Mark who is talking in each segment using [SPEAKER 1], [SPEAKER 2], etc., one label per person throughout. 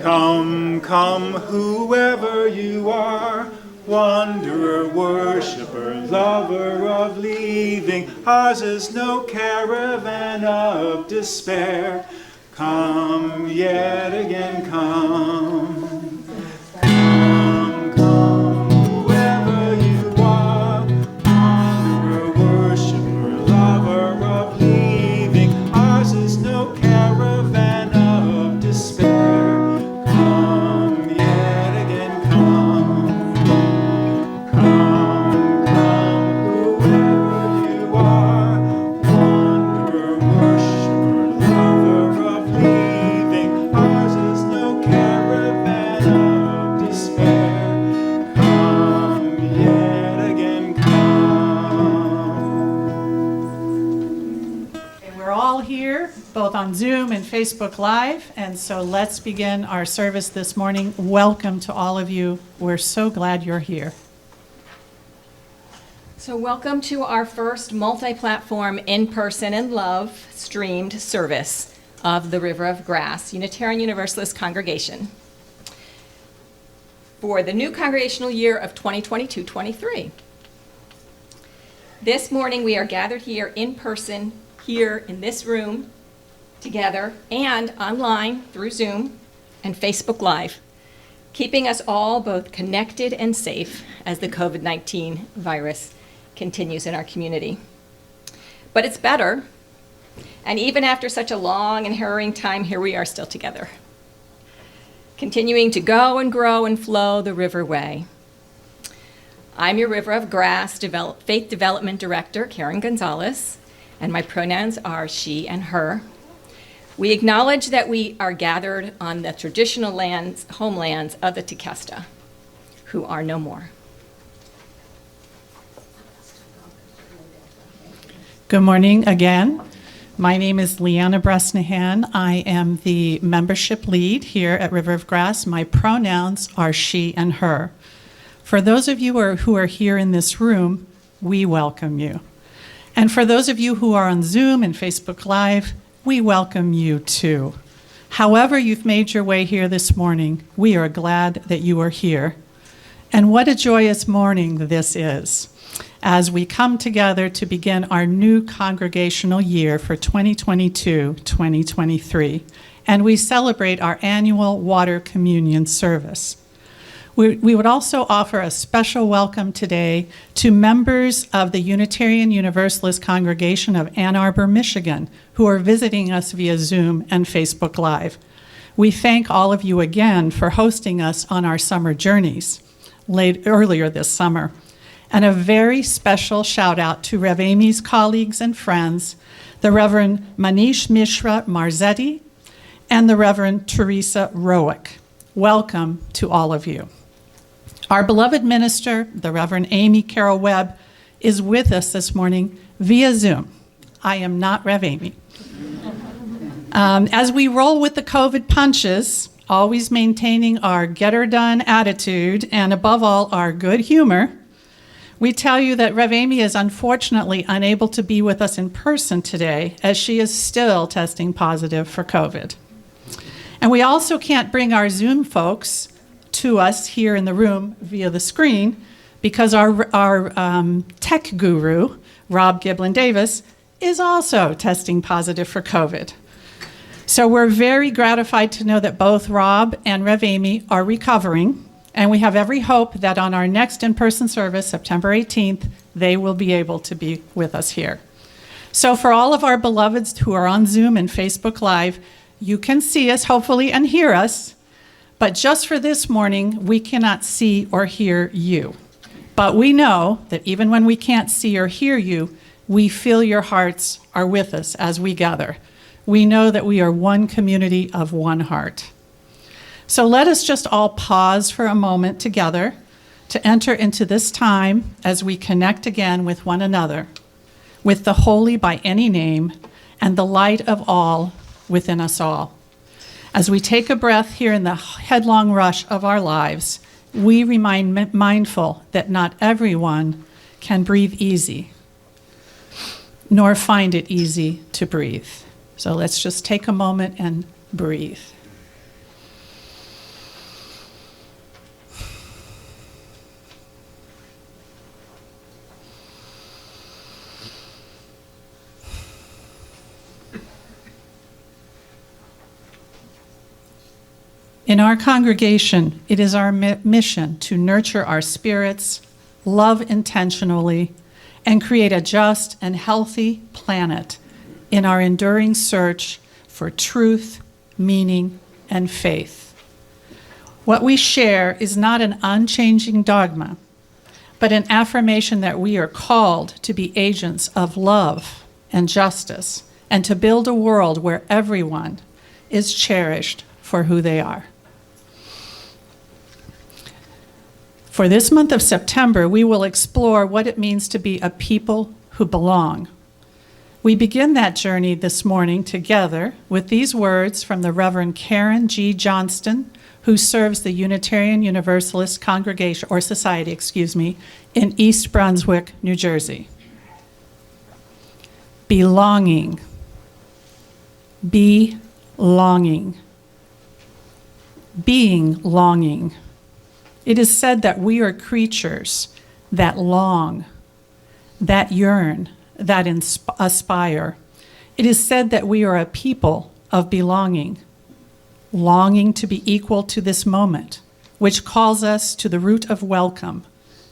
[SPEAKER 1] Come, come, whoever you are, wanderer, worshiper, lover of leaving, ours is no caravan of despair. Come, yet again come. Come, come, whoever you are, wanderer, worshiper, lover of leaving, ours is no caravan of despair. Come, yet again come. Come, come, whoever you are, wanderer, worshiper, lover of leaving, ours is no caravan of despair. Come, yet again come.
[SPEAKER 2] Okay, we're all here, both on Zoom and Facebook Live, and so let's begin our service this morning. Welcome to all of you. We're so glad you're here.
[SPEAKER 3] So welcome to our first multi-platform in-person and love streamed service of the River of Grass Unitarian Universalist Congregation for the new congregational year of 2022-23. This morning we are gathered here in person, here in this room, together, and online through Zoom and Facebook Live, keeping us all both connected and safe as the COVID-19 virus continues in our community. But it's better, and even after such a long and harrowing time, here we are still together, continuing to go and grow and flow the river way. I'm your River of Grass Faith Development Director, Karen Gonzalez, and my pronouns are she and her. We acknowledge that we are gathered on the traditional homelands of the Tequesta, who are no more.
[SPEAKER 2] Good morning again. My name is Leanna Bresnahan. I am the membership lead here at River of Grass. My pronouns are she and her. For those of you who are here in this room, we welcome you. And for those of you who are on Zoom and Facebook Live, we welcome you too. However you've made your way here this morning, we are glad that you are here. And what a joyous morning this is, as we come together to begin our new congregational year for 2022-2023, and we celebrate our annual water communion service. We would also offer a special welcome today to members of the Unitarian Universalist Congregation of Ann Arbor, Michigan, who are visiting us via Zoom and Facebook Live. We thank all of you again for hosting us on our summer journeys earlier this summer. And a very special shout out to Rev. Amy's colleagues and friends, the Reverend Manish Mishra Marzetti and the Reverend Teresa Rowick. Welcome to all of you. Our beloved minister, the Reverend Amy Carol Webb, is with us this morning via Zoom. I am not Rev. Amy. As we roll with the COVID punches, always maintaining our get-her-done attitude and above all our good humor, we tell you that Rev. Amy is unfortunately unable to be with us in person today, as she is still testing positive for COVID. And we also can't bring our Zoom folks to us here in the room via the screen because our tech guru, Rob Giblin Davis, is also testing positive for COVID. So we're very gratified to know that both Rob and Rev. Amy are recovering, and we have every hope that on our next in-person service, September 18th, they will be able to be with us here. So for all of our beloveds who are on Zoom and Facebook Live, you can see us, hopefully, and hear us, but just for this morning, we cannot see or hear you. But we know that even when we can't see or hear you, we feel your hearts are with us as we gather. We know that we are one community of one heart. So let us just all pause for a moment together to enter into this time as we connect again with one another, with the holy by any name and the light of all within us all. As we take a breath here in the headlong rush of our lives, we remain mindful that not everyone can breathe easy, nor find it easy to breathe. So let's just take a moment and breathe. In our congregation, it is our mission to nurture our spirits, love intentionally, and create a just and healthy planet in our enduring search for truth, meaning, and faith. What we share is not an unchanging dogma, but an affirmation that we are called to be agents of love and justice, and to build a world where everyone is cherished for who they are. For this month of September, we will explore what it means to be a people who belong. We begin that journey this morning together with these words from the Reverend Karen G. Johnston, who serves the Unitarian Universalist Congregation, or Society, in East Brunswick, New Jersey. Belonging. Belonging. Being longing. It is said that we are creatures that long, that yearn, that aspire. It is said that we are a people of belonging, longing to be equal to this moment, which calls us to the root of welcome,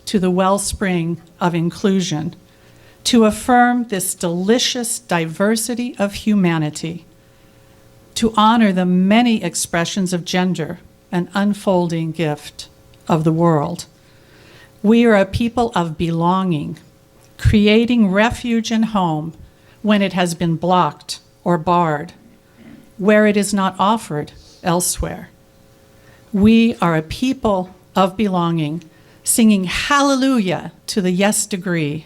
[SPEAKER 2] to the wellspring of inclusion, to affirm this delicious diversity of humanity, to honor the many expressions of gender, an unfolding gift of the world. We are a people of belonging, creating refuge and home when it has been blocked or barred, where it is not offered elsewhere. We are a people of belonging, singing hallelujah to the yes degree,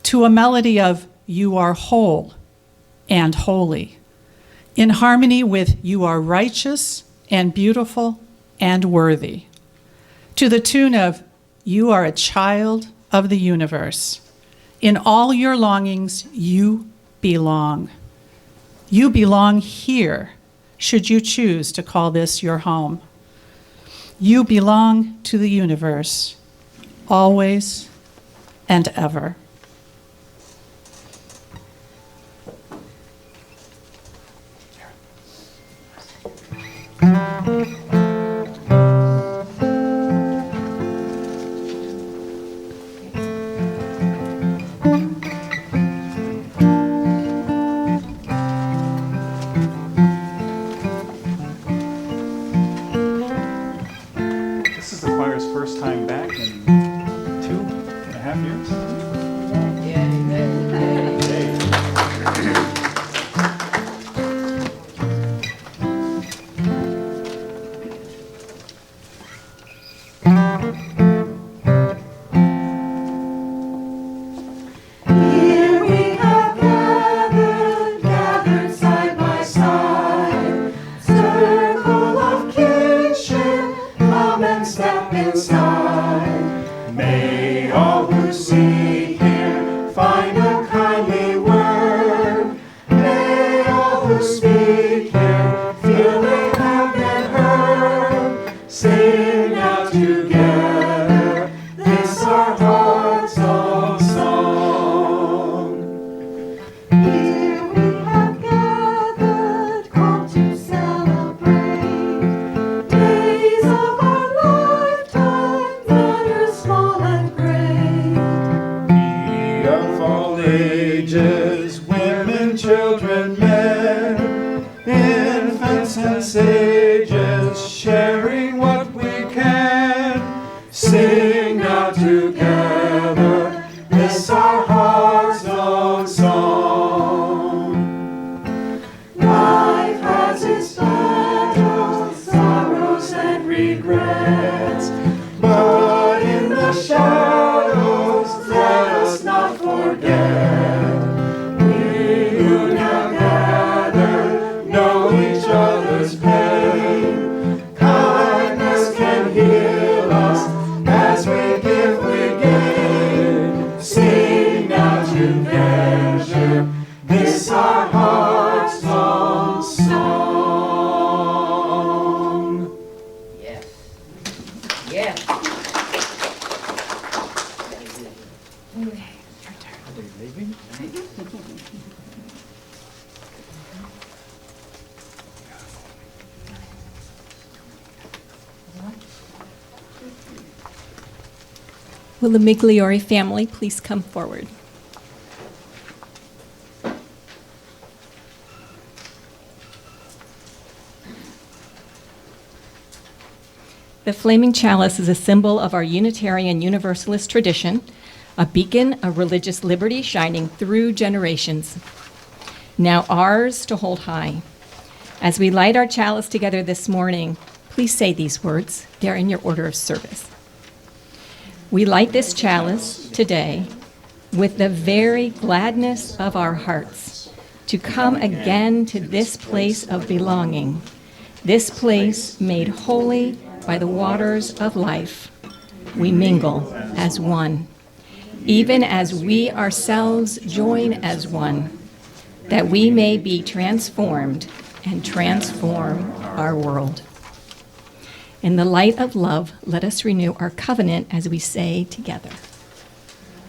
[SPEAKER 2] to a melody of you are whole and holy, in harmony with you are righteous and beautiful and worthy, to the tune of you are a child of the universe. In all your longings, you belong. You belong here, should you choose to call this your home. You belong to the universe, always and ever.
[SPEAKER 1] This is the choir's first time back in 2.5 years.
[SPEAKER 4] Here we have gathered side by side, circle of kinship, come and step inside. May all who seek here find a kindly word. May all who speak here feel they have been heard. Sing out together this our heart's own song. Here we have gathered, called to celebrate days of our lifetime that are small and great.
[SPEAKER 1] Be of all ages, women, children, men, infants and sages, sharing what we can. Sing now together this our heart's own song.
[SPEAKER 4] Life has its battles, sorrows and regrets,
[SPEAKER 1] But in the shadows,
[SPEAKER 4] let us not forget. We who now gather know each other's pain.
[SPEAKER 3] Will the Migliori family please come forward? The flaming chalice is a symbol of our Unitarian Universalist tradition, a beacon of religious liberty shining through generations. Now ours to hold high. As we light our chalice together this morning, please say these words. They're in your order of service. We light this chalice today with the very gladness of our hearts to come again to this place of belonging, this place made holy by the waters of life. We mingle as one, even as we ourselves join as one, that we may be transformed and transform our world. In the light of love, let us renew our covenant as we say together.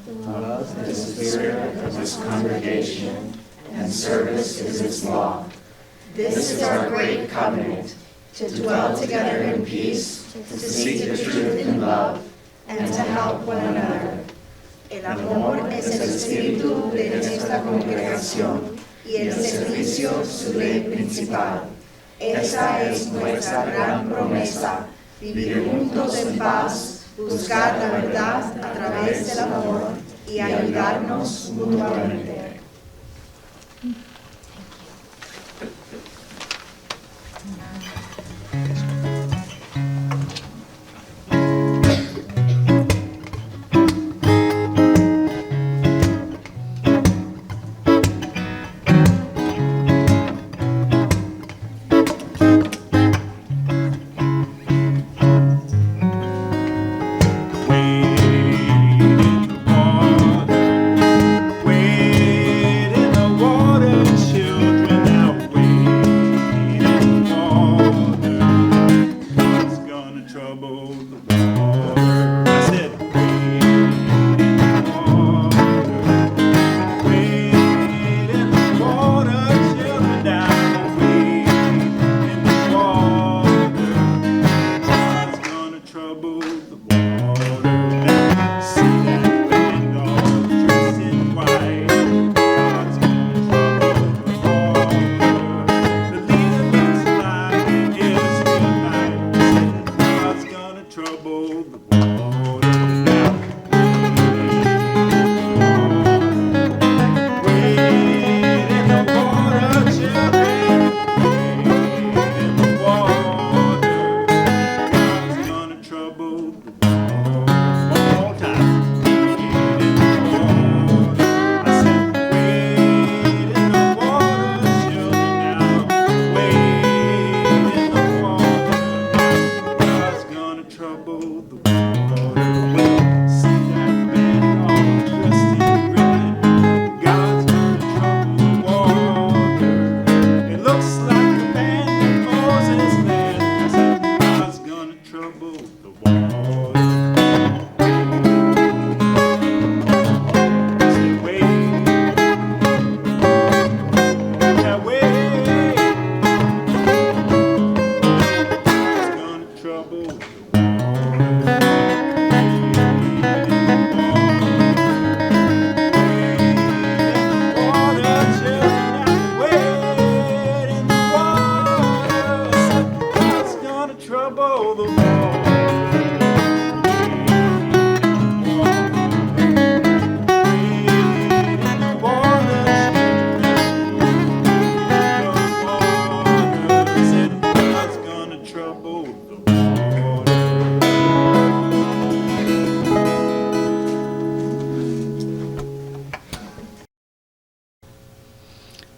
[SPEAKER 5] Love is the spirit of this congregation, and service is its law. This is our great covenant, to dwell together in peace, to seek the truth in love, and to help one another. El amor es el espíritu de nuestra congregación, y el servicio su ley principal. Esa es nuestra gran promesa, vivir juntos en paz, buscar la verdad a través del amor y ayudarnos mutuamente.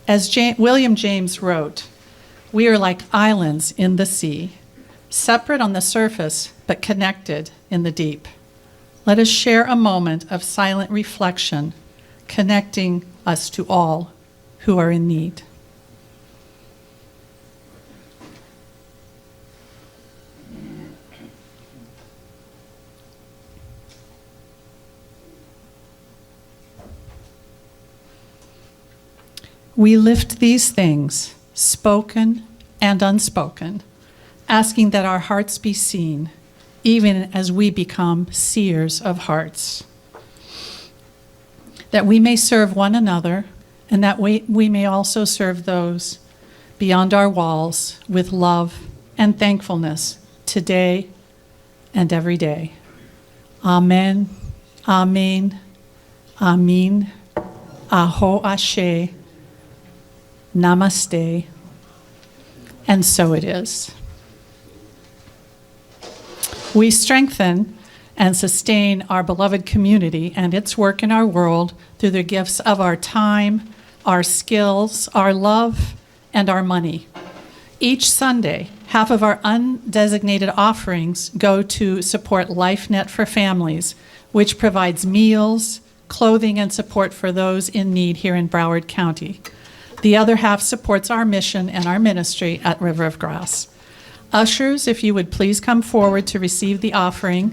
[SPEAKER 2] As William James wrote, we are like islands in the sea, separate on the surface, but connected in the deep. Let us share a moment of silent reflection, connecting us to all who are in need. We lift these things, spoken and unspoken, asking that our hearts be seen, even as we become seers of hearts. That we may serve one another, and that we may also serve those beyond our walls with love and thankfulness today and every day. Amen, amen, amen, aho ashe, namaste, and so it is. We strengthen and sustain our beloved community and its work in our world through the gifts of our time, our skills, our love, and our money. Each Sunday, half of our undesignated offerings go to support LifeNet for Families, which provides meals, clothing, and support for those in need here in Broward County. The other half supports our mission and our ministry at River of Grass. Ushers, if you would please come forward to receive the offering.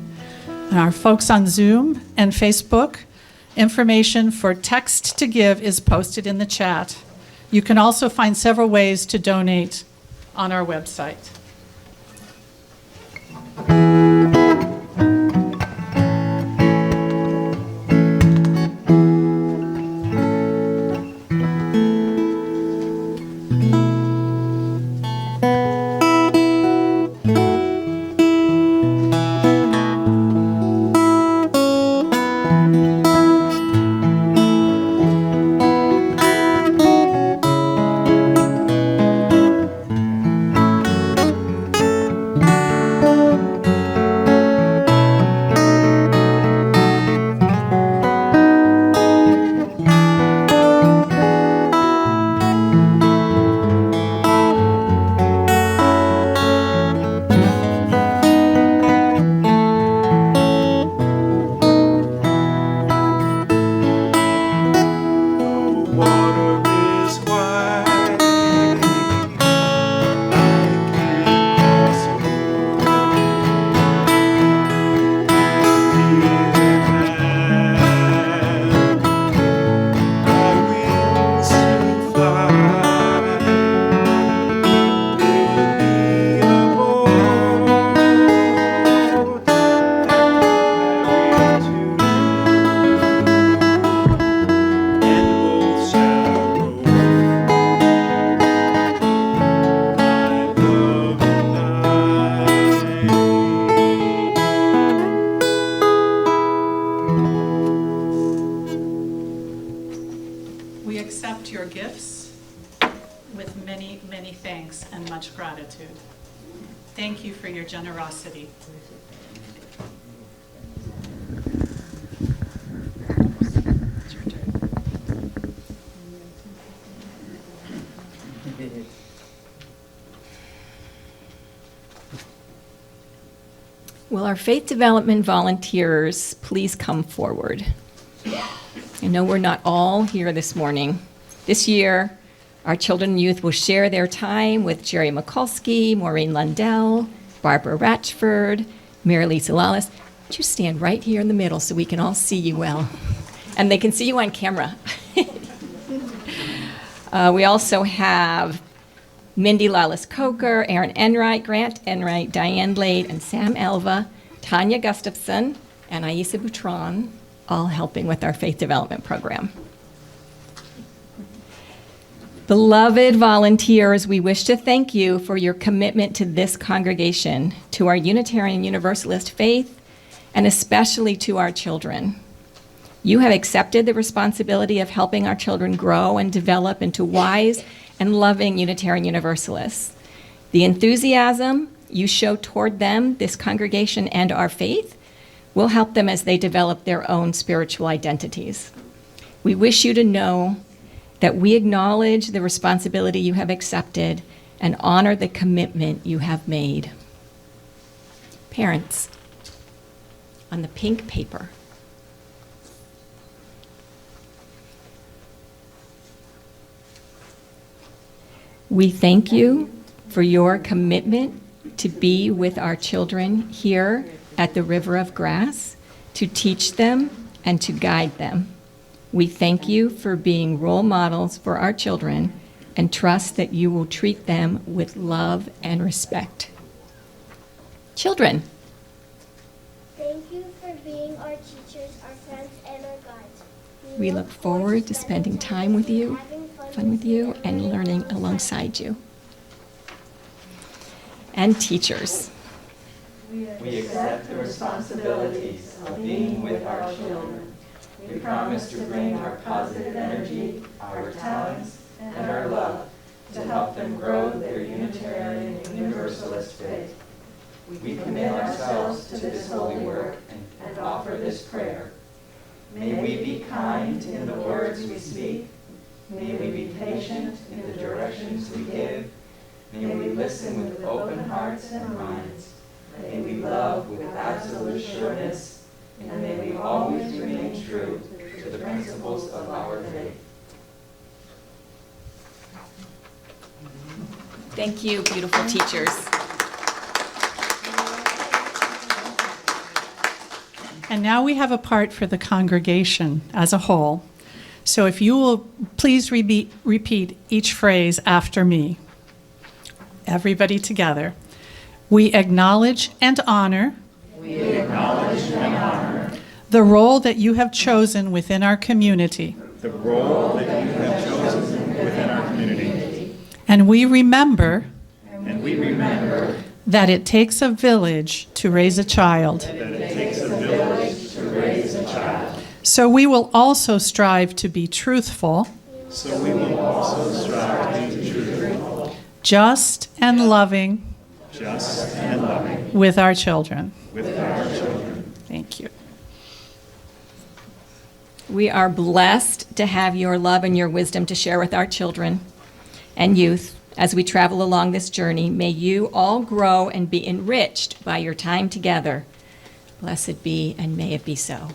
[SPEAKER 2] And our folks on Zoom and Facebook, information for text to give is posted in the chat. You can also find several ways to donate on our website. We accept your gifts with many, many thanks and much gratitude. Thank you for your generosity. It's your turn.
[SPEAKER 3] Will our faith development volunteers please come forward? I know we're not all here this morning. This year, our children and youth will share their time with Jerry Mikulski, Maureen Lundell, Barbara Ratchford, Mary Lisa Lawless. Would you stand right here in the middle so we can all see you well? And they can see you on camera. We also have Mindy Lawless Coker, Aaron Enright, Grant Enright, Diane Lade, and Sam Elva, Tanya Gustafson, and Aisa Boutron, all helping with our faith development program. Beloved volunteers, we wish to thank you for your commitment to this congregation, to our Unitarian Universalist faith, and especially to our children. You have accepted the responsibility of helping our children grow and develop into wise and loving Unitarian Universalists. The enthusiasm you show toward them, this congregation, and our faith will help them as they develop their own spiritual identities. We wish you to know that we acknowledge the responsibility you have accepted and honor the commitment you have made. Parents, on the pink paper, we thank you for your commitment to be with our children here at the River of Grass, to teach them and to guide them. We thank you for being role models for our children and trust that you will treat them with love and respect. Children,
[SPEAKER 6] Thank you for being our teachers, our friends, and our guides.
[SPEAKER 3] We look forward to spending time with you, fun with you, and learning alongside you. And teachers.
[SPEAKER 5] We accept the responsibilities of being with our children. We promise to bring our positive energy, our talents, and our love to help them grow their Unitarian and Universalist faith. We commit ourselves to this holy work and offer this prayer. May we be kind in the words we speak. May we be patient in the directions we give. May we listen with open hearts and minds. May we love with absolute sureness. And may we always remain true to the principles of our faith.
[SPEAKER 3] Thank you, beautiful teachers.
[SPEAKER 2] And now we have a part for the congregation as a whole. So if you will please repeat each phrase after me. Everybody together. We acknowledge and honor. The role that you have chosen within our community.
[SPEAKER 1] The role that you have chosen within our community.
[SPEAKER 2] And we remember
[SPEAKER 1] And we remember
[SPEAKER 2] that it takes a village to raise a child.
[SPEAKER 1] that it takes a village to raise a child.
[SPEAKER 2] So we will also strive to be truthful,
[SPEAKER 1] So we will also strive to be truthful,
[SPEAKER 2] just and loving
[SPEAKER 1] just and loving
[SPEAKER 2] with our children.
[SPEAKER 1] with our children.
[SPEAKER 2] Thank you.
[SPEAKER 3] We are blessed to have your love and your wisdom to share with our children and youth as we travel along this journey. May you all grow and be enriched by your time together. Blessed be, and may it be so.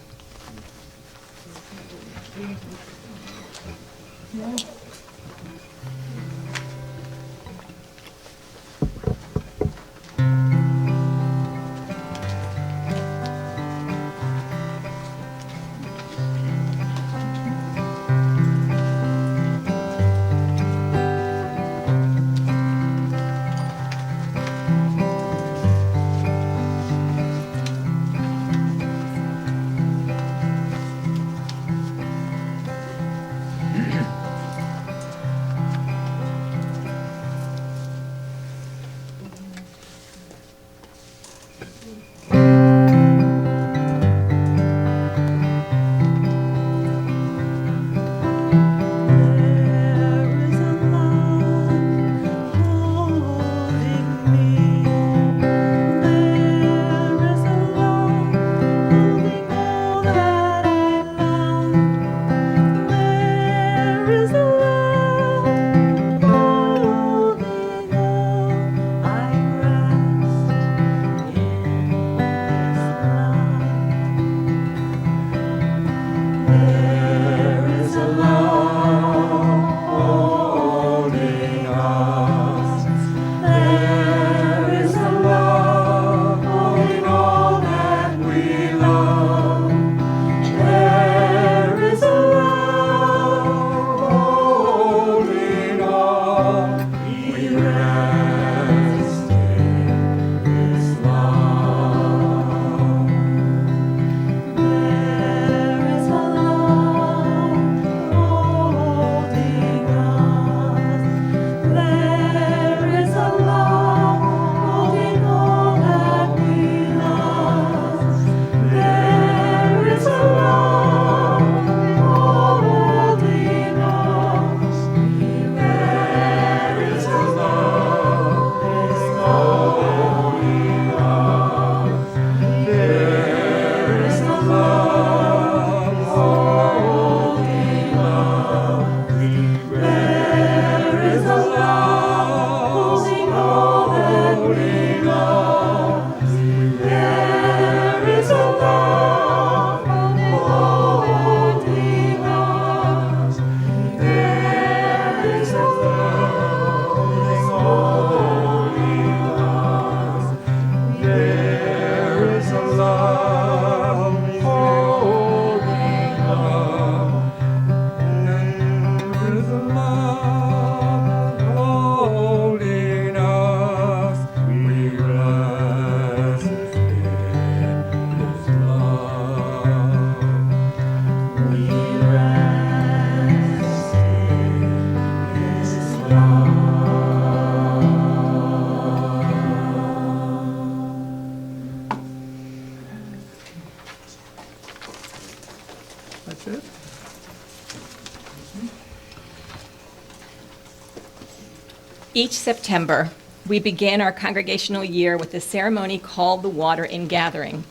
[SPEAKER 3] Each September, we begin our congregational year with a ceremony called the Water Ingathering,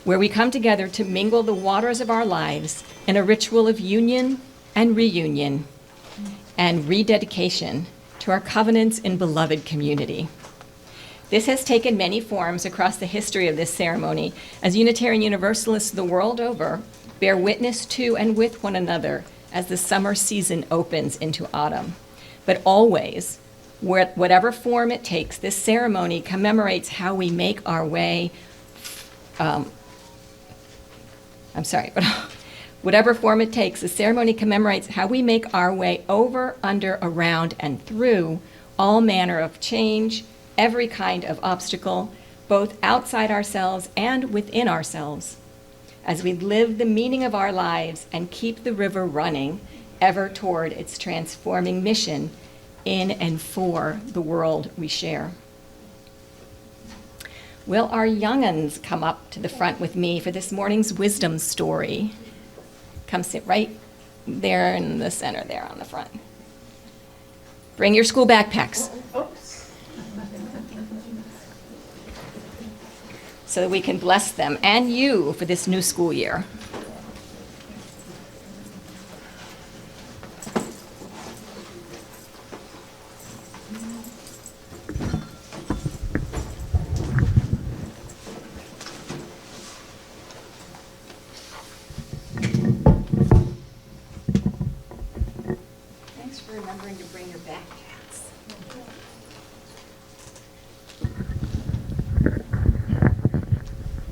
[SPEAKER 3] where we come together to mingle the waters of our lives in a ritual of union and reunion and rededication to our covenants in beloved community. This has taken many forms across the history of this ceremony as Unitarian Universalists the world over bear witness to and with one another as the summer season opens into autumn. But always, whatever form it takes, this ceremony commemorates how we make our way, whatever form it takes, the ceremony commemorates how we make our way over, under, around, and through all manner of change, every kind of obstacle, both outside ourselves and within ourselves, as we live the meaning of our lives and keep the river running ever toward its transforming mission in and for the world we share. Will our young'uns come up to the front with me for this morning's wisdom story? Come sit right there in the center there on the front. Bring your school backpacks. So that we can bless them and you for this new school year. Thanks for remembering to bring your backpacks.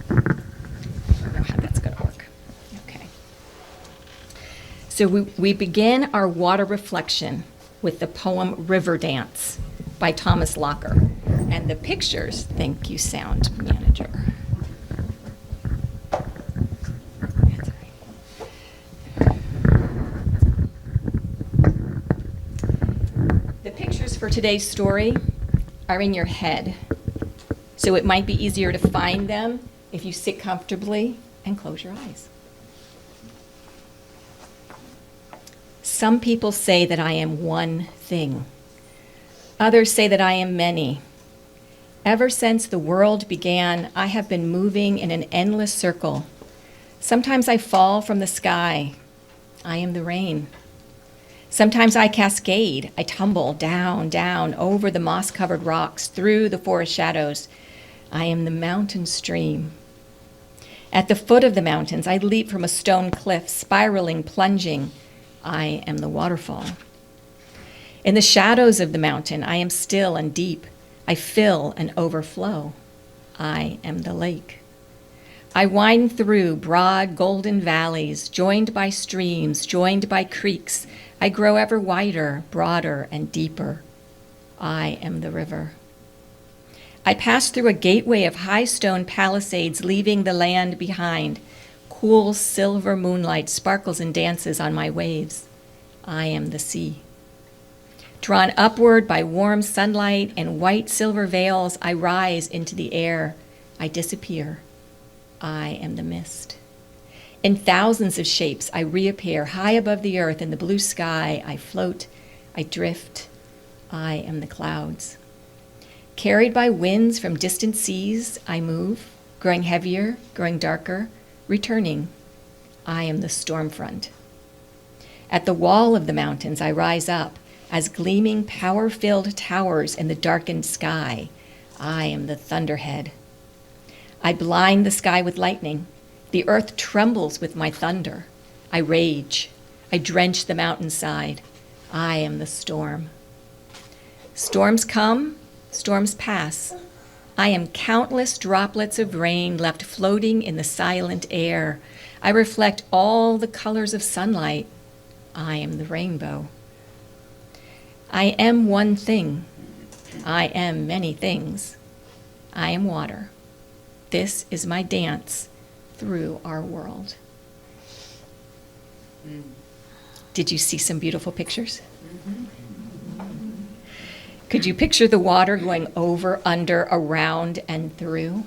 [SPEAKER 3] I don't know how that's going to work. Okay. So we begin our water reflection with the poem River Dance by Thomas Locker. And the pictures, thank you, sound manager. That's all right. The pictures for today's story are in your head, so it might be easier to find them if you sit comfortably and close your eyes. Some people say that I am one thing. Others say that I am many. Ever since the world began, I have been moving in an endless circle. Sometimes I fall from the sky. I am the rain. Sometimes I cascade. I tumble down, down, over the moss-covered rocks, through the forest shadows. I am the mountain stream. At the foot of the mountains, I leap from a stone cliff, spiraling, plunging. I am the waterfall. In the shadows of the mountain, I am still and deep. I fill and overflow. I am the lake. I wind through broad golden valleys, joined by streams, joined by creeks. I grow ever wider, broader, and deeper. I am the river. I pass through a gateway of high stone palisades, leaving the land behind. Cool silver moonlight sparkles and dances on my waves. I am the sea. Drawn upward by warm sunlight and white silver veils, I rise into the air. I disappear. I am the mist. In thousands of shapes, I reappear high above the earth in the blue sky. I float. I drift. I am the clouds. Carried by winds from distant seas, I move, growing heavier, growing darker, returning. I am the storm front. At the wall of the mountains, I rise up as gleaming, power-filled towers in the darkened sky. I am the thunderhead. I blind the sky with lightning. The earth trembles with my thunder. I rage. I drench the mountainside. I am the storm. Storms come, storms pass. I am countless droplets of rain left floating in the silent air. I reflect all the colors of sunlight. I am the rainbow. I am one thing. I am many things. I am water. This is my dance through our world. Did you see some beautiful pictures? Could you picture the water going over, under, around, and through?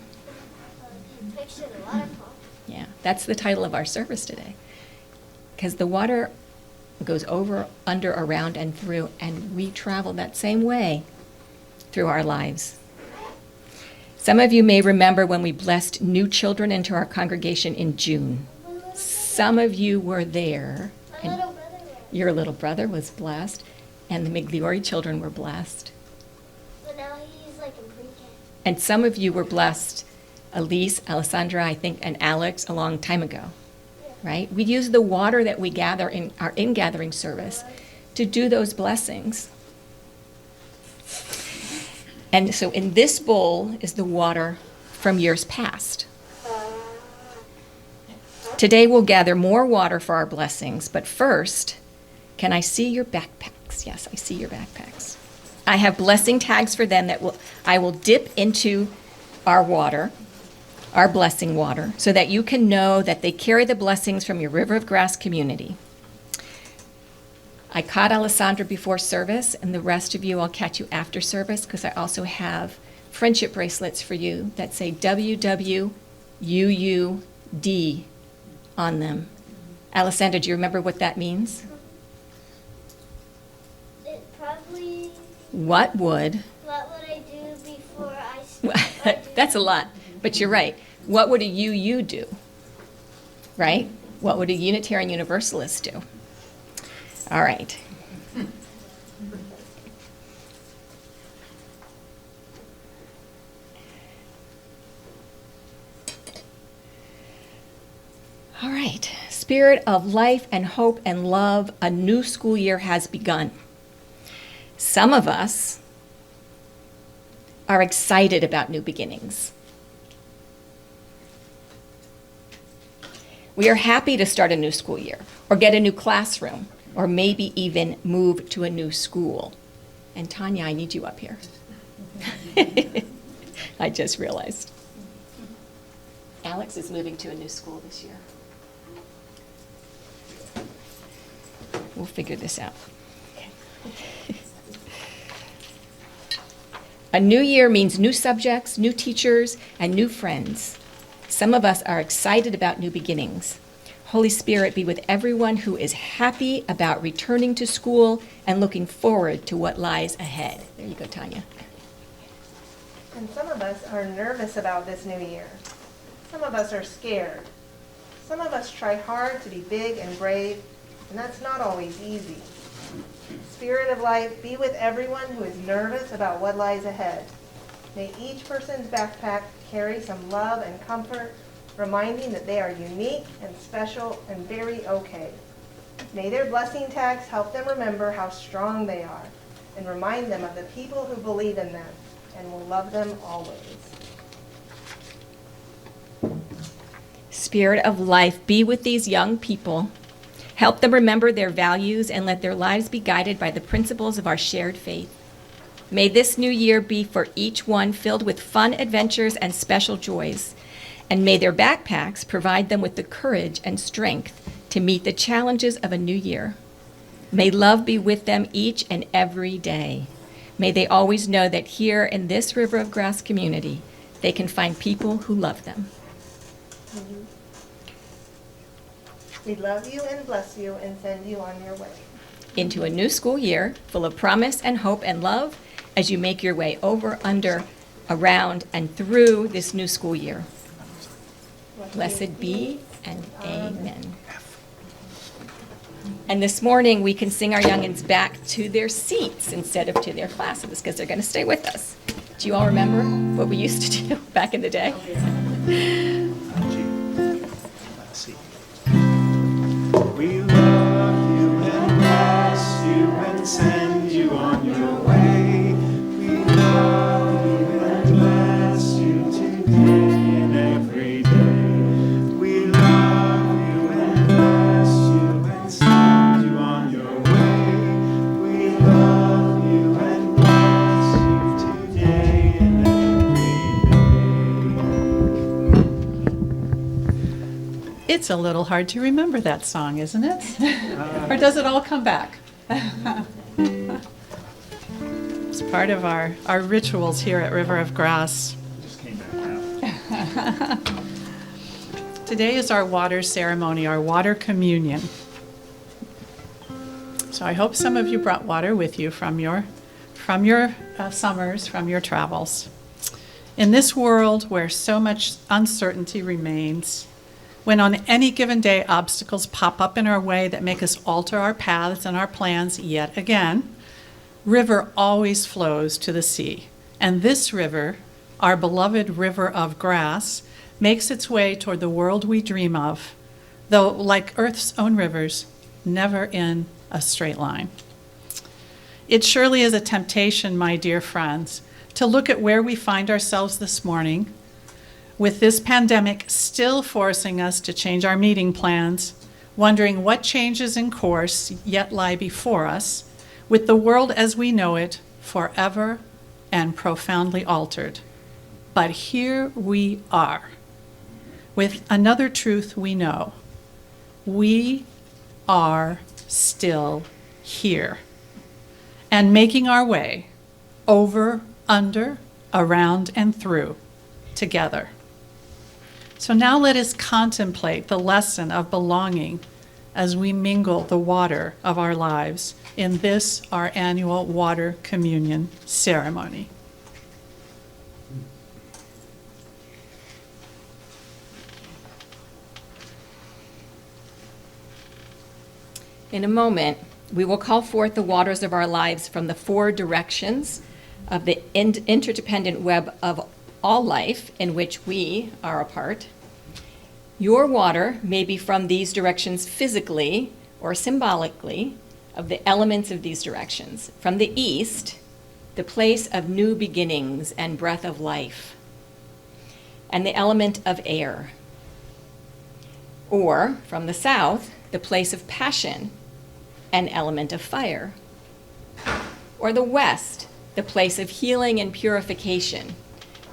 [SPEAKER 6] Picture the waterfall.
[SPEAKER 3] Yeah, that's the title of our service today. Because the water goes over, under, around, and through, and we travel that same way through our lives. Some of you may remember when we blessed new children into our congregation in June. Some of you were there.
[SPEAKER 6] My little brother was.
[SPEAKER 3] Your little brother was blessed, and the Migliori children were blessed.
[SPEAKER 6] But now he's like in pre-K.
[SPEAKER 3] And some of you were blessed, Elise, Alessandra, I think, and Alex, a long time ago, right? We use the water that we gather in our ingathering service to do those blessings. And so in this bowl is the water from years past. Today we'll gather more water for our blessings, but first, can I see your backpacks? Yes, I see your backpacks. I have blessing tags for them that I will dip into our water, our blessing water, so that you can know that they carry the blessings from your River of Grass community. I caught Alessandra before service, and the rest of you I'll catch you after service, because I also have friendship bracelets for you that say WWUUD on them. Alessandra, do you remember what that means?
[SPEAKER 6] It probably.
[SPEAKER 3] What would
[SPEAKER 6] What would I do before I do
[SPEAKER 3] That's a lot, but you're right. What would a UU do? Right? What would a Unitarian Universalist do? All right. All right. Spirit of life and hope and love, a new school year has begun. Some of us are excited about new beginnings. We are happy to start a new school year, or get a new classroom, or maybe even move to a new school. And Tanya, I need you up here. I just realized. Alex is moving to a new school this year. We'll figure this out. A new year means new subjects, new teachers, and new friends. Some of us are excited about new beginnings. Holy Spirit, be with everyone who is happy about returning to school and looking forward to what lies ahead. There you go, Tanya.
[SPEAKER 7] And some of us are nervous about this new year. Some of us are scared. Some of us try hard to be big and brave, and that's not always easy. Spirit of life, be with everyone who is nervous about what lies ahead. May each person's backpack carry some love and comfort, reminding that they are unique and special and very okay. May their blessing tags help them remember how strong they are and remind them of the people who believe in them and will love them always.
[SPEAKER 3] Spirit of life, be with these young people. Help them remember their values and let their lives be guided by the principles of our shared faith. May this new year be for each one filled with fun adventures and special joys. And may their backpacks provide them with the courage and strength to meet the challenges of a new year. May love be with them each and every day. May they always know that here in this River of Grass community, they can find people who love them.
[SPEAKER 7] We love you and bless you and send you on your way.
[SPEAKER 3] Into a new school year full of promise and hope and love as you make your way over, under, around, and through this new school year. Blessed be and amen. And this morning, we can sing our youngins back to their seats instead of to their classes, because they're going to stay with us. Do you all remember what we used to do back in the day?
[SPEAKER 1] Let's see. We love you and bless you and send you on your way. We love you and bless you today and every day. We love you and bless you and send you on your way. We love you and bless you today and every day.
[SPEAKER 2] It's a little hard to remember that song, isn't it? Or does it all come back? It's part of our rituals here at River of Grass.
[SPEAKER 1] Just came back now.
[SPEAKER 2] Today is our water ceremony, our water communion. So I hope some of you brought water with you from your from your summers, from your travels. In this world where so much uncertainty remains, when on any given day obstacles pop up in our way that make us alter our paths and our plans yet again, river always flows to the sea. And this river, our beloved river of grass, makes its way toward the world we dream of, though like Earth's own rivers, never in a straight line. It surely is a temptation, my dear friends, to look at where we find ourselves this morning, with this pandemic still forcing us to change our meeting plans, wondering what changes in course yet lie before us, with the world as we know it forever and profoundly altered. But here we are, with another truth we know. We are still here and making our way over, under, around, and through together. So now let us contemplate the lesson of belonging as we mingle the water of our lives in this, our annual water communion ceremony.
[SPEAKER 3] In a moment, we will call forth the waters of our lives from the four directions of the interdependent web of all life in which we are a part. Your water may be from these directions physically or symbolically of the elements of these directions. From the east, the place of new beginnings and breath of life, and the element of air. Or from the south, the place of passion, an element of fire. Or the west, the place of healing and purification,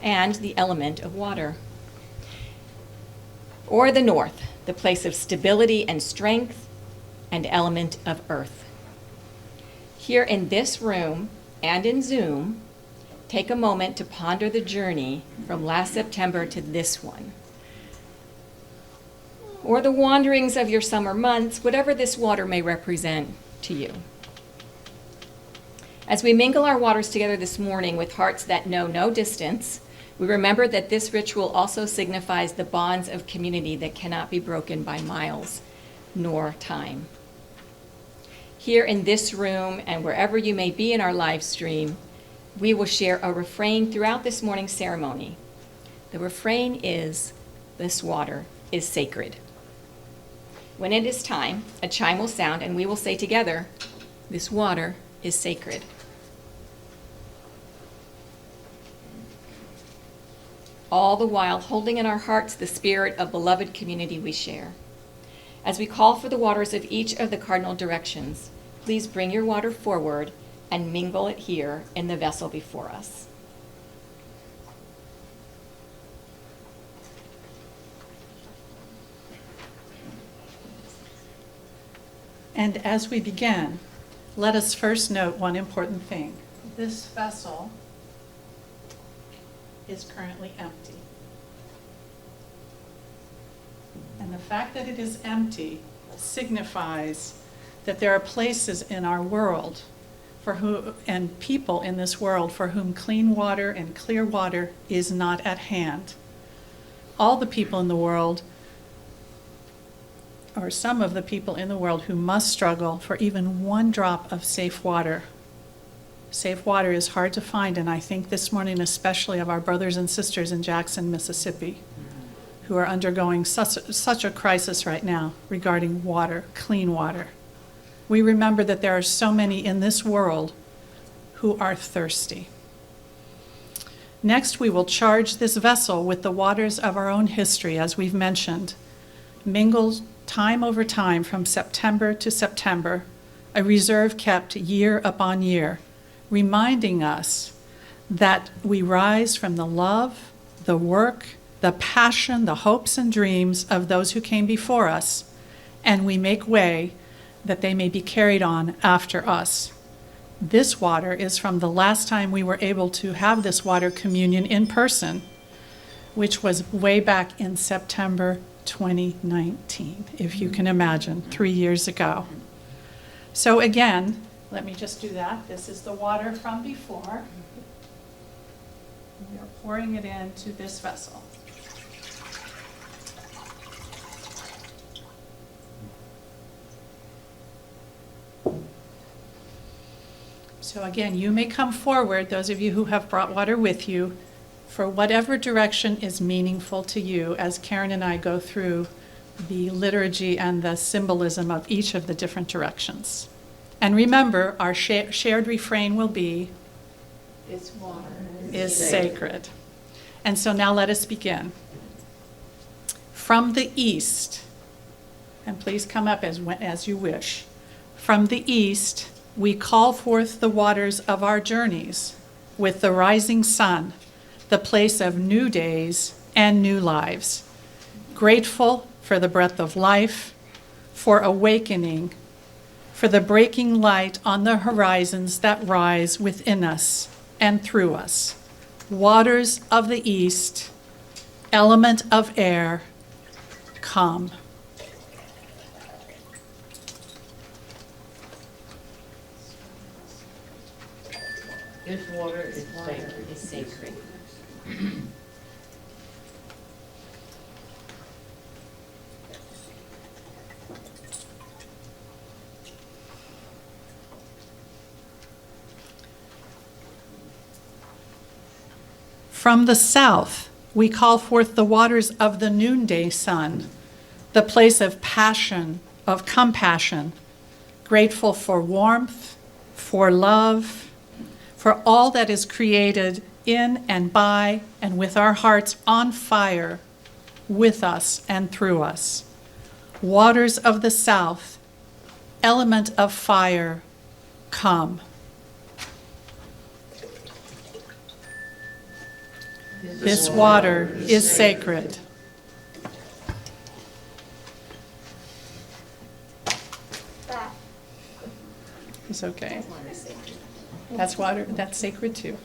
[SPEAKER 3] and the element of water. Or the north, the place of stability and strength, and element of earth. Here in this room and in Zoom, take a moment to ponder the journey from last September to this one. Or the wanderings of your summer months, whatever this water may represent to you. As we mingle our waters together this morning with hearts that know no distance, we remember that this ritual also signifies the bonds of community that cannot be broken by miles nor time. Here in this room and wherever you may be in our live stream, we will share a refrain throughout this morning's ceremony. The refrain is, "This water is sacred." When it is time, a chime will sound and we will say together, "This water is sacred." All the while holding in our hearts the spirit of beloved community we share. As we call for the waters of each of the cardinal directions, please bring your water forward and mingle it here in the vessel before us.
[SPEAKER 2] And as we begin, let us first note one important thing. This vessel is currently empty. And the fact that it is empty signifies that there are places in our world and people in this world for whom clean water and clear water is not at hand. All the people in the world, or some of the people in the world, who must struggle for even one drop of safe water. Safe water is hard to find, and I think this morning especially of our brothers and sisters in Jackson, Mississippi, who are undergoing such a crisis right now regarding water, clean water. We remember that there are so many in this world who are thirsty. Next, we will charge this vessel with the waters of our own history, as we've mentioned, mingled time over time from September to September, a reserve kept year upon year, reminding us that we rise from the love, the work, the passion, the hopes and dreams of those who came before us, and we make way that they may be carried on after us. This water is from the last time we were able to have this water communion in person, which was way back in September 2019, if you can imagine, 3 years ago. So again, let me just do that. This is the water from before. We are pouring it into this vessel. So again, you may come forward, those of you who have brought water with you, for whatever direction is meaningful to you as Karen and I go through the liturgy and the symbolism of each of the different directions. And remember, our shared refrain will be,
[SPEAKER 5] This water
[SPEAKER 2] is sacred. And so now let us begin. From the east, and please come up as you wish. From the east, we call forth the waters of our journeys with the rising sun, the place of new days and new lives. Grateful for the breath of life, for awakening, for the breaking light on the horizons that rise within us and through us. Waters of the east, element of air, come.
[SPEAKER 5] This water is sacred.
[SPEAKER 3] Is sacred.
[SPEAKER 2] From the south, we call forth the waters of the noonday sun, the place of passion, of compassion, grateful for warmth, for love, for all that is created in and by and with our hearts on fire, with us and through us. Waters of the south, element of fire, come. This water is sacred.
[SPEAKER 6] That.
[SPEAKER 2] It's okay. That's water, that's sacred too.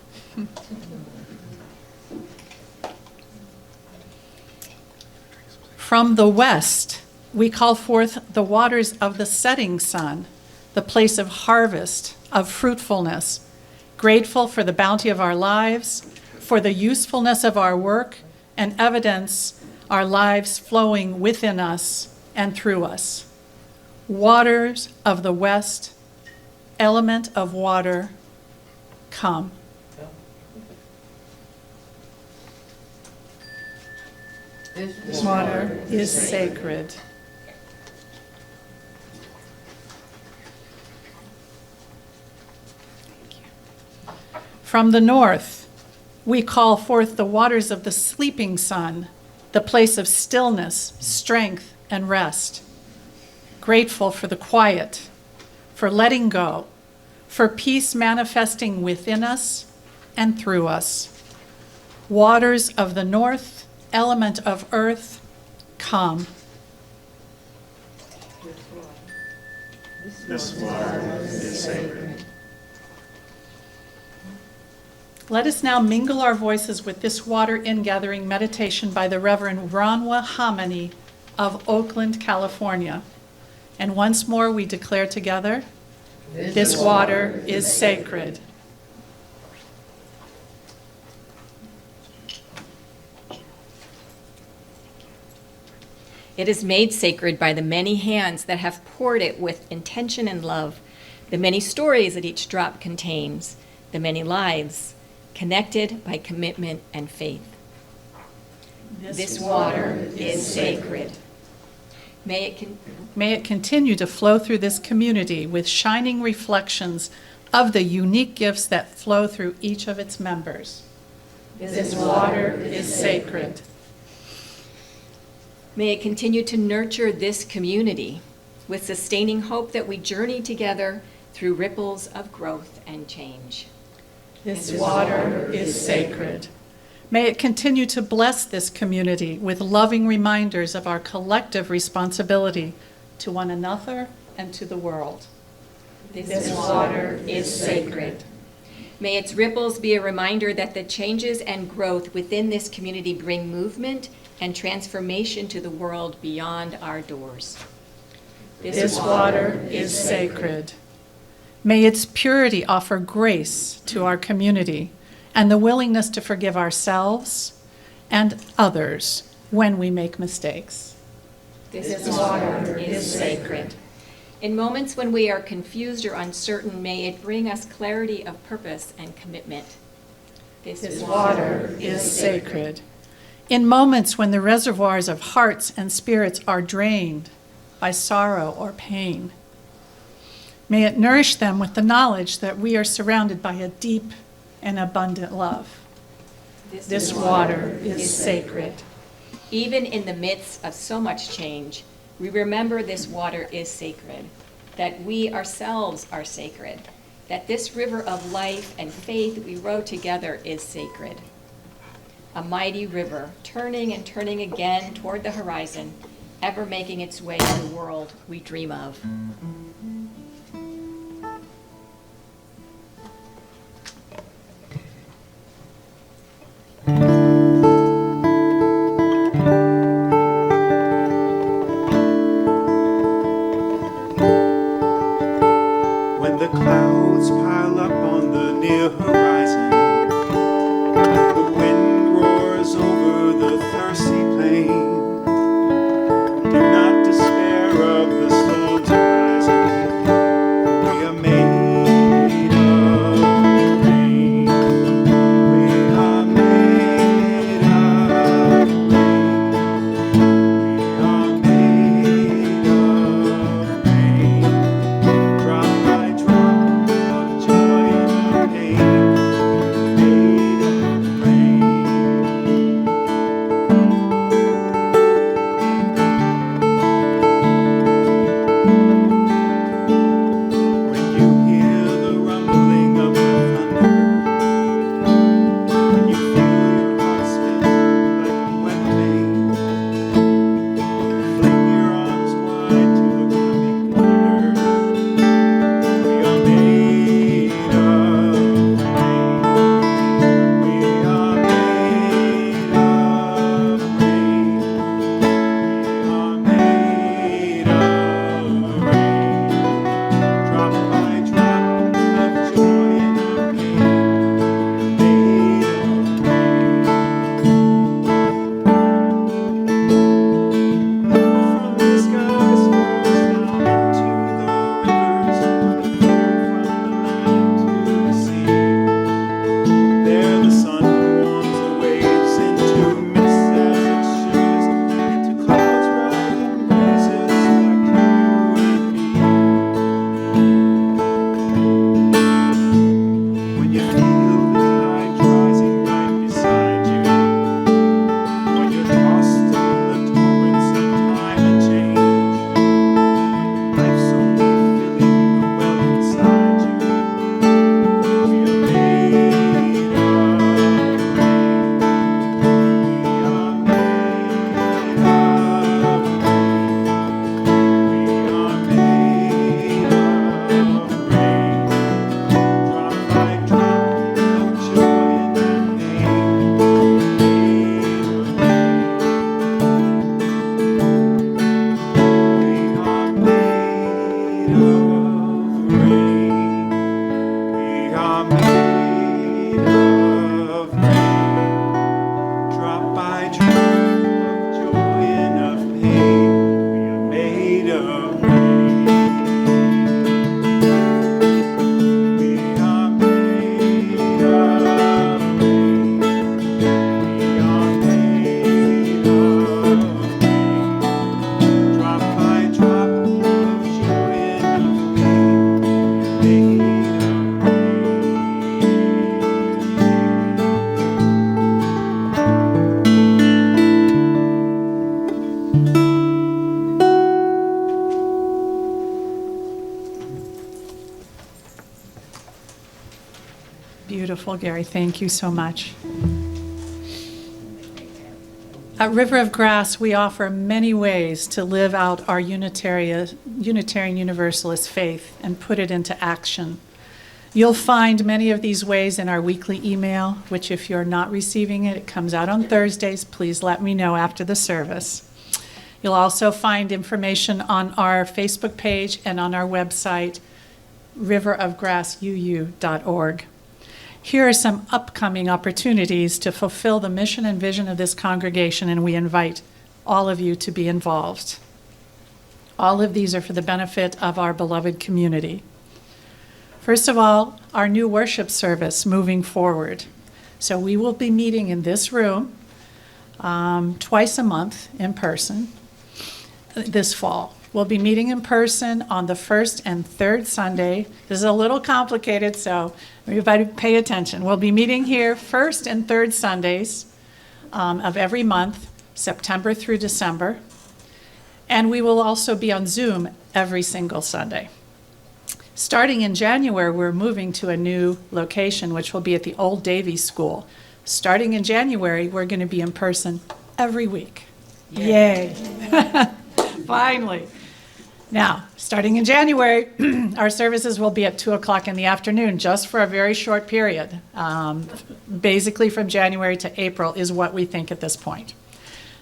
[SPEAKER 2] From the west, we call forth the waters of the setting sun, the place of harvest, of fruitfulness, grateful for the bounty of our lives, for the usefulness of our work, and evidence our lives flowing within us and through us. Waters of the west, element of water, come.
[SPEAKER 5] This
[SPEAKER 2] Water is sacred. From the north, we call forth the waters of the sleeping sun, the place of stillness, strength, and rest. Grateful for the quiet, for letting go, for peace manifesting within us and through us. Waters of the north, element of earth, come.
[SPEAKER 1] This water is sacred.
[SPEAKER 2] Let us now mingle our voices with this water ingathering meditation by the Reverend Ranwa Hamani of Oakland, California. And once more we declare together, this water is sacred.
[SPEAKER 3] It is made sacred by the many hands that have poured it with intention and love, the many stories that each drop contains, the many lives connected by commitment and faith. This water is sacred. May it
[SPEAKER 2] continue to flow through this community with shining reflections of the unique gifts that flow through each of its members. This water is sacred.
[SPEAKER 3] May it continue to nurture this community with sustaining hope that we journey together through ripples of growth and change.
[SPEAKER 2] This water is sacred. May it continue to bless this community with loving reminders of our collective responsibility to one another and to the world.
[SPEAKER 3] This water is sacred. May its ripples be a reminder that the changes and growth within this community bring movement and transformation to the world beyond our doors.
[SPEAKER 2] This water is sacred. May its purity offer grace to our community and the willingness to forgive ourselves and others when we make mistakes.
[SPEAKER 3] This water is sacred. In moments when we are confused or uncertain, may it bring us clarity of purpose and commitment. This
[SPEAKER 2] Water is sacred. In moments when the reservoirs of hearts and spirits are drained by sorrow or pain, may it nourish them with the knowledge that we are surrounded by a deep and abundant love. This water is sacred.
[SPEAKER 3] Even in the midst of so much change, we remember this water is sacred, that we ourselves are sacred, that this river of life and faith we row together is sacred. A mighty river, turning and turning again toward the horizon, ever making its way to the world we dream of.
[SPEAKER 1] When the clouds pile up on the near horizon, the wind roars over the thirsty plain. Do not despair of the storm's horizon. We are made of rain. We are made of rain. We are made of rain. Drop by drop of joy and pain. Made of rain. When you hear the rumbling of the thunder, when you feel your heart spin like a wet flame, fling your arms wide to the coming wonder. We are made of rain. We are made of rain. We are made of rain. Drop by drop of joy and of pain. Made of rain. From the skies falls down into the rivers, that flow from the land to the sea. There the sun warms the waves into mist as it shivers, into clouds bright and breezes like you and me. When you feel the tide rising right beside you, when you're tossed in the torrents of time and change, life's only filling the well inside you. We are made of rain. We are made of rain. We are made of rain. Drop by drop of joy and of pain. Made of rain. We are made of rain. We are made of rain. Drop by drop of joy and of pain. We are made of rain. We are made of rain. We are made of rain. Drop by drop of joy and of pain. Made of
[SPEAKER 2] Beautiful, Gary. Thank you so much. At River of Grass, we offer many ways to live out our Unitarian Universalist faith and put it into action. You'll find many of these ways in our weekly email, which if you're not receiving it, it comes out on Thursdays. Please let me know after the service. You'll also find information on our Facebook page and on our website riverofgrassuu.org. Here are some upcoming opportunities to fulfill the mission and vision of this congregation, and we invite all of you to be involved. All of these are for the benefit of our beloved community. First of all, our new worship service moving forward. So we will be meeting in this room twice a month in person this fall. We'll be meeting in person on the first and third Sunday. This is a little complicated, so everybody pay attention. We'll be meeting here first and third Sundays of every month, September through December. And we will also be on Zoom every single Sunday. Starting in January, we're moving to a new location, which will be at the Old Davies School. Starting in January, we're going to be in person every week. Yay! Finally. Now, starting in January, our services will be at 2 o'clock in the afternoon, just for a very short period. Basically from January to April is what we think at this point.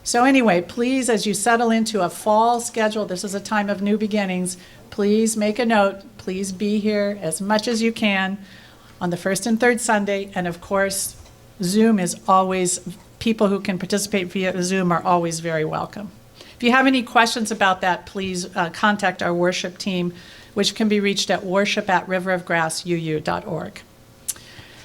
[SPEAKER 2] So anyway, please, as you settle into a fall schedule, this is a time of new beginnings, please make a note. Please be here as much as you can on the first and third Sunday. And of course, Zoom is always, people who can participate via Zoom are always very welcome. If you have any questions about that, please contact our worship team, which can be reached at worship@riverofgrassuu.org.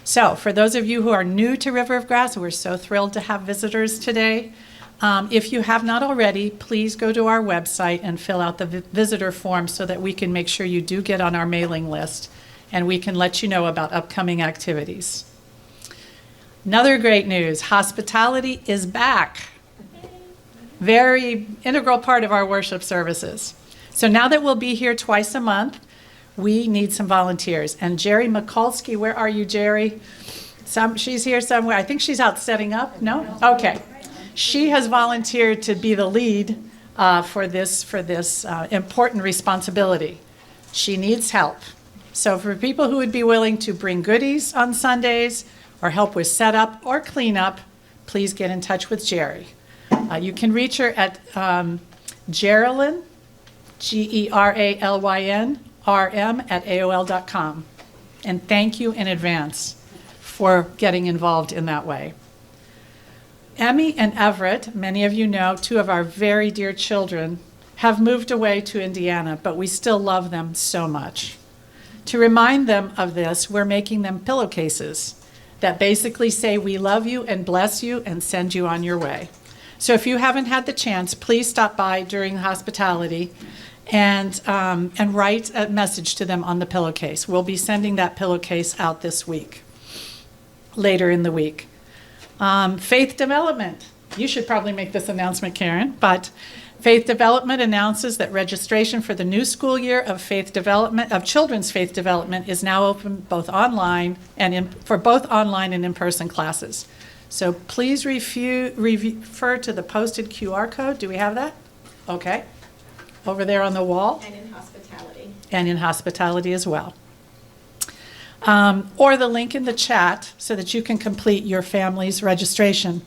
[SPEAKER 2] So for those of you who are new to River of Grass, we're so thrilled to have visitors today. If you have not already, please go to our website and fill out the visitor form so that we can make sure you do get on our mailing list and we can let you know about upcoming activities. Another great news, hospitality is back. Very integral part of our worship services. So now that we'll be here twice a month, we need some volunteers. And Jerry Mikulski, where are you, Jerry? She's here somewhere. I think she's out setting up. No? Okay. She has volunteered to be the lead for this important responsibility. She needs help. So for people who would be willing to bring goodies on Sundays or help with setup or cleanup, please get in touch with Jerry. You can reach her at Geraldine, Geralyn, rm@aol.com. And thank you in advance for getting involved in that way. Emmy and Everett, many of you know, two of our very dear children, have moved away to Indiana, but we still love them so much. To remind them of this, we're making them pillowcases that basically say, "We love you and bless you and send you on your way." So if you haven't had the chance, please stop by during hospitality and write a message to them on the pillowcase. We'll be sending that pillowcase out this week, later in the week. Faith Development. You should probably make this announcement, Karen, but Faith Development announces that registration for the new school year of children's faith development is now open both online and for both online and in-person classes. So please refer to the posted QR code. Do we have that? Okay. Over there on the wall.
[SPEAKER 3] And in hospitality.
[SPEAKER 2] And in hospitality as well. Or the link in the chat so that you can complete your family's registration.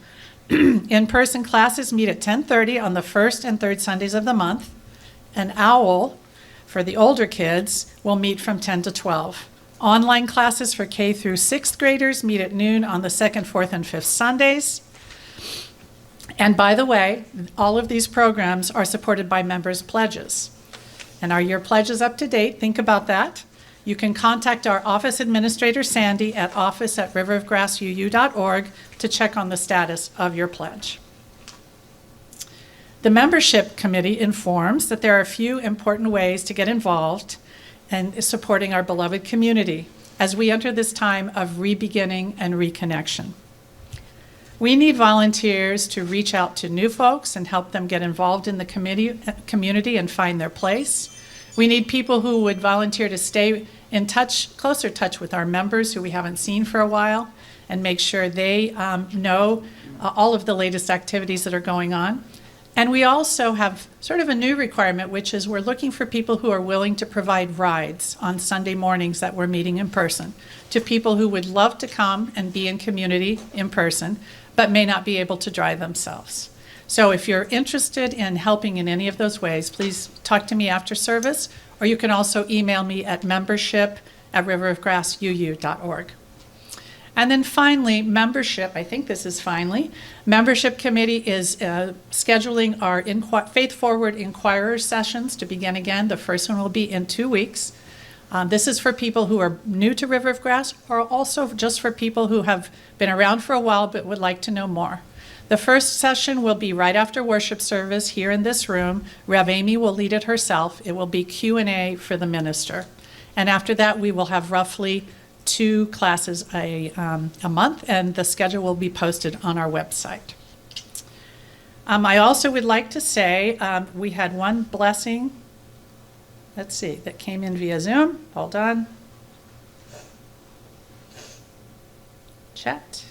[SPEAKER 2] In-person classes meet at 10:30 on the first and third Sundays of the month. An OWL, for the older kids, will meet from 10 to 12. Online classes for K through 6th graders meet at noon on the 2nd, 4th, and 5th Sundays. And by the way, all of these programs are supported by members' pledges. And are your pledges up to date? Think about that. You can contact our office administrator, Sandy, at office@riverofgrassuu.org to check on the status of your pledge. The membership committee informs that there are a few important ways to get involved and supporting our beloved community as we enter this time of re-beginning and reconnection. We need volunteers to reach out to new folks and help them get involved in the community and find their place. We need people who would volunteer to stay in closer touch with our members who we haven't seen for a while and make sure they know all of the latest activities that are going on. And we also have sort of a new requirement, which is we're looking for people who are willing to provide rides on Sunday mornings that we're meeting in person to people who would love to come and be in community in person, but may not be able to drive themselves. So if you're interested in helping in any of those ways, please talk to me after service or you can also email me at membership@riverofgrassuu.org. And then finally, membership, I think this is finally, membership committee is scheduling our Faith Forward Inquirer sessions to begin again. The first one will be in 2 weeks. This is for people who are new to River of Grass, or also just for people who have been around for a while but would like to know more. The first session will be right after worship service here in this room. Rev Amy will lead it herself. It will be Q&A for the minister. And after that, we will have roughly 2 classes a month, and the schedule will be posted on our website. I also would like to say we had one blessing, let's see, that came in via Zoom. Hold on. Chat.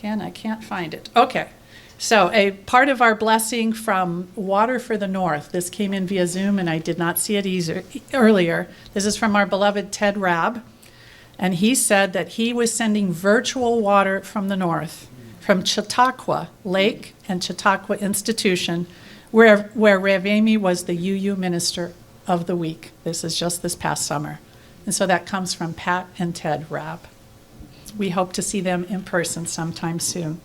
[SPEAKER 2] Again, I can't find it. Okay. So a part of our blessing from Water for the North, this came in via Zoom and I did not see it earlier. This is from our beloved Ted Rabb. And he said that he was sending virtual water from the north, from Chautauqua Lake and Chautauqua Institution, where Rev Amy was the UU Minister of the Week. This is just this past summer. And so that comes from Pat and Ted Rabb. We hope to see them in person sometime soon.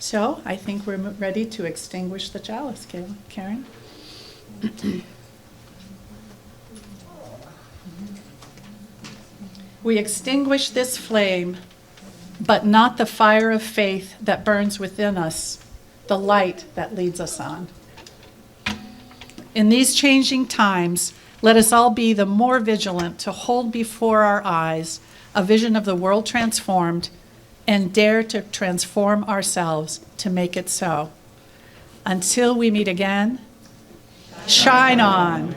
[SPEAKER 2] So I think we're ready to extinguish the chalice, Karen. We extinguish this flame, but not the fire of faith that burns within us, the light that leads us on. In these changing times, let us all be the more vigilant to hold before our eyes a vision of the world transformed, and dare to transform ourselves to make it so. Until we meet again, shine on.